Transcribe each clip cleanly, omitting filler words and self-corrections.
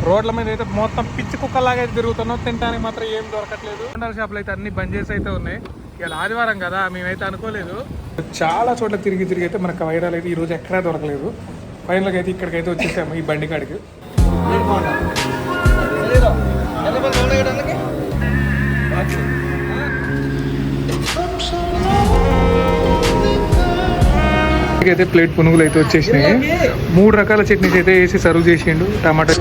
రోడ్ల మీద అయితే మొత్తం పిచ్చి కుక్కలాగా అయితే తిరుగుతున్నాం. తినడానికి మాత్రం ఏం దొరకట్లేదు. బోండాల షాపులు అయితే అన్ని బంద్ చేసి అయితే ఉన్నాయి. ఇవాళ ఆదివారం కదా, మేమైతే అనుకోలేదు. చాలా చోట్ల తిరిగి అయితే మనకు వైరాలు అయితే ఈరోజు ఎక్కడా దొరకలేదు. ఫైనల్గా అయితే ఇక్కడికైతే వచ్చేసాము, ఈ బండి కాడికి. అయితే ప్లేట్ పునుగులు అయితే వచ్చేసినాయి. 3 రకాల చట్నీస్ అయితే వేసి సర్వ్ చేసిండు. టమాటా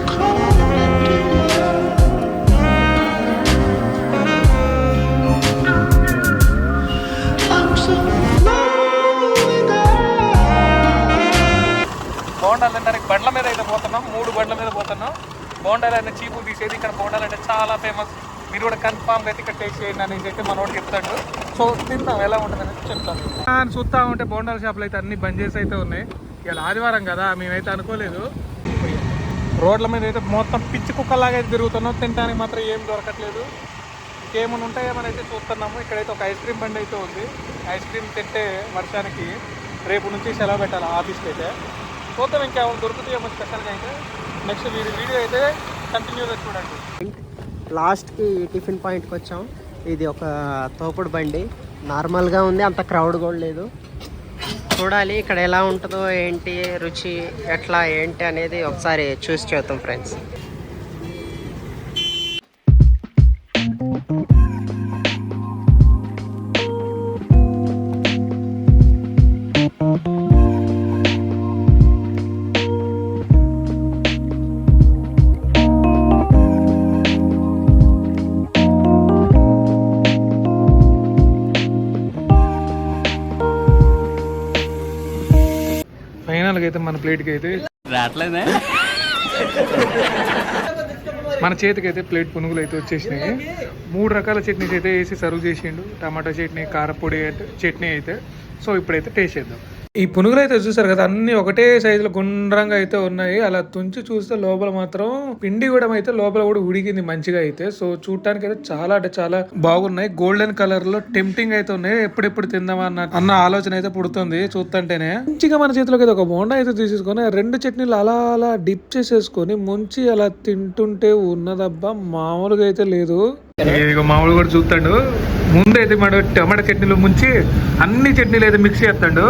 బోండాలు తినడానికి బండ్ల మీద అయితే పోతున్నాం. 3 బండ్ల మీద పోతున్నాం. బోండాలు అంటే చీపు తీసేది. ఇక్కడ బోండాలు అంటే చాలా ఫేమస్. మీరు కూడా కన్ఫామ్గా అయితే ఇక్కడ టేస్ట్ చేయండి అనేసి అయితే మనోడు చెప్తాడు. సో తిందాం ఎలా ఉంటుందని చెప్తాను. చూస్తా ఉంటే బోండాల షాపులు అయితే అన్ని బంద్ చేసి అయితే ఉన్నాయి. ఇవాళ ఆదివారం కదా, మేమైతే అనుకోలేదు. రోడ్ల మీద అయితే మొత్తం పిచ్చి కుక్కలాగా అయితే తిరుగుతున్నాం. తినడానికి మాత్రం ఏం దొరకట్లేదు. ఇంకేమైనా ఉంటాయేమని అయితే చూస్తున్నాము. ఇక్కడైతే ఒక ఐస్ క్రీమ్ బండి అయితే ఉంది. ఐస్ క్రీమ్ తింటే వర్షానికి రేపు నుంచి సెలవు పెట్టాలి ఆఫీస్కి అయితే. చూద్దాం ఇంకేమైనా దొరుకుతాయేమో స్పెషల్గా. అయితే నెక్స్ట్ వీడియో అయితే కంటిన్యూగా చూడండి. లాస్ట్కి టిఫిన్ పాయింట్కి వచ్చాం. ఇది ఒక తోపుడు బండి, నార్మల్గా ఉంది, అంత క్రౌడ్ కూడా లేదు. చూడాలి ఇక్కడ ఎలా ఉంటుందో ఏంటి రుచి ఎట్లా ఏంటి అనేది ఒకసారి చూసి చూద్దాం ఫ్రెండ్స్. ఫైనల్గా అయితే మన ప్లేట్కి అయితే రావట్లేదే, మన చేతికి అయితే ప్లేట్ పునుగులు అయితే వచ్చేసినాయి. 3 రకాల చట్నీస్ అయితే వేసి సర్వ్ చేసిండు. టమాటా చట్నీ, కారపొడి చట్నీ అయితే. సో ఇప్పుడైతే టేస్ట్ చేద్దాం. ఈ పునుగులు అయితే చూసారు కదా, అన్ని ఒకటే సైజులో గుండ్రంగా అయితే ఉన్నాయి. అలా తుంచి చూస్తే లోపల మాత్రం పిండి కూడా అయితే లోపల కూడా ఉడికింది మంచిగా అయితే. సో చూడటానికి అయితే చాలా అంటే చాలా బాగున్నాయి. గోల్డెన్ కలర్ లో టెంప్టింగ్ అయితే ఉన్నాయి. ఎప్పుడెప్పుడు తిందామా అన్న ఆలోచన అయితే పుడుతుంది చూస్తుంటేనే. మంచిగా మన చేతిలోకి అయితే ఒక బోండా అయితే తీసేసుకొని 2 చట్నీలు అలా అలా డిప్ చేసేసుకొని ముంచి అలా తింటుంటే ఉన్నదబ్బా మామూలుగా అయితే లేదు. మామూలు కూడా చూస్తాడు. ముందైతే మన టమాటా చట్నీలు ముంచి అన్ని చట్నీలు అయితే మిక్స్ చేస్తాడు.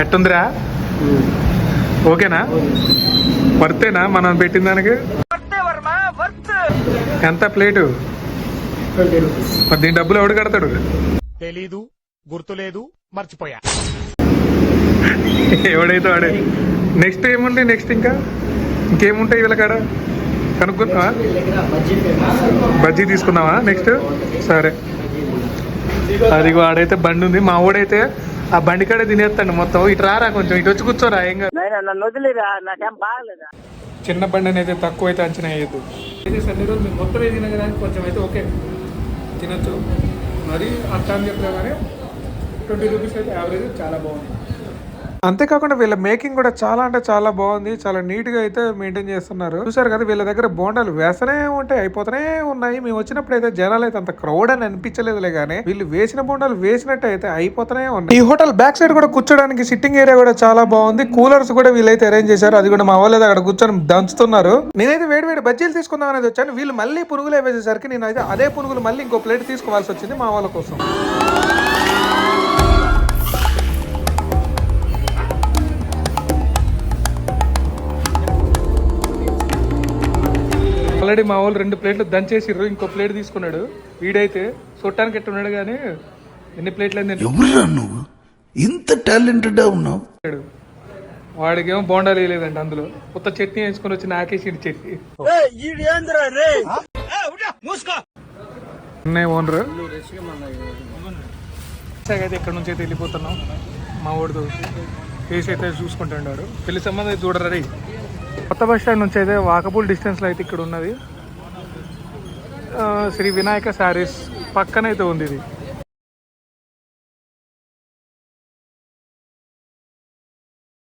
ఎట్టుందిరా, ఓకేనా? వర్తేనా మనం పెట్టిన దానికి? ఎంత ప్లేటు? మరి దీని డబ్బులు ఎవడు కడతాడు? తెలీదు, గుర్తులేదు, మర్చిపోయా. ఎవడైతే వాడే. నెక్స్ట్ ఏముంది? నెక్స్ట్ ఇంకేముంటాయి వీళ్ళ కాడ కనుక్కున్నావా? బజ్జీ తీసుకున్నావా నెక్స్ట్? సరే, అది ఆడైతే బండి ఉంది. మా ఊడైతే ఆ బండి కాడే తినేస్తాడు మొత్తం. ఇటు రారా, కొంచెం ఇటు వచ్చి కూర్చోరా. ఏం కాదు, చిన్న బండి అయితే తక్కువ అయితే అంచనా వేయద్దు. అయితే సండే రోజు మీరు మొత్తం తిన కదా కొంచెం అయితే ఓకే తినచ్చు. మరి అర్థం అని చెప్పలే కానీ 20 రూపీస్ అయితే యావరేజ్ చాలా బాగుంది. అంతేకాకుండా వీళ్ళ మేకింగ్ కూడా చాలా అంటే చాలా బాగుంది. చాలా నీట్ గా అయితే మెయింటైన్ చేస్తున్నారు. చూసారు కదా, వీళ్ళ దగ్గర బోండాలు వేస్తనే ఉంటాయి, అయిపోతూనే ఉన్నాయి. మేము వచ్చినప్పుడు అయితే జనాలు అయితే అంత క్రౌడ్ అని అనిపించలేదులే కానీ వీళ్ళు వేసిన బోండాలు వేసినట్టు అయితే అయిపోతూనే ఉన్నాయి. ఈ హోటల్ బ్యాక్ సైడ్ కూడా కూర్చోడానికి సిట్టింగ్ ఏరియా కూడా చాలా బాగుంది. కూలర్స్ కూడా వీళ్ళైతే అరేంజ్ చేశారు. అది కూడా మా వాళ్ళు అక్కడ కూర్చొని దంచుతున్నారు. నేనైతే వేడి బజ్జీలు తీసుకుందాం అనేది వచ్చాను. వీళ్ళు మళ్ళీ పునుగులే వేసేసరికి నేను అయితే అదే పునుగులు మళ్ళీ ఇంకో ప్లేట్ తీసుకోవాల్సి వచ్చింది మా వాళ్ళ కోసం. ఆల్రెడీ మా వాళ్ళు 2 ప్లేట్లు దంచేసిర్రు, ఇంకో ప్లేట్ తీసుకున్నాడు. వీడైతే చూడటానికి ఎట్టున్నాడు కానీ ఎన్ని ప్లేట్లు నువ్వు ఇంత టాలెంటెడ్ ఉన్నావు. వాడికేమో బోండాలు వేయలేదండి. అందులో కొత్త చట్నీ వేసుకొని వచ్చి నాకేసి చట్నీ. ఓనర్ అయితే ఇక్కడ నుంచి అయితే వెళ్ళిపోతున్నాం. మా వాడు ఫేస్ అయితే చూసుకుంటున్నాడు. పెళ్లి సంబంధం అయితే చూడరా. కొత్త బస్ స్టాండ్ నుంచి అయితే వాకబుల్ డిస్టెన్స్లో అయితే ఇక్కడ ఉన్నది శ్రీ వినాయక శారీస్ పక్కనైతే ఉంది ఇది.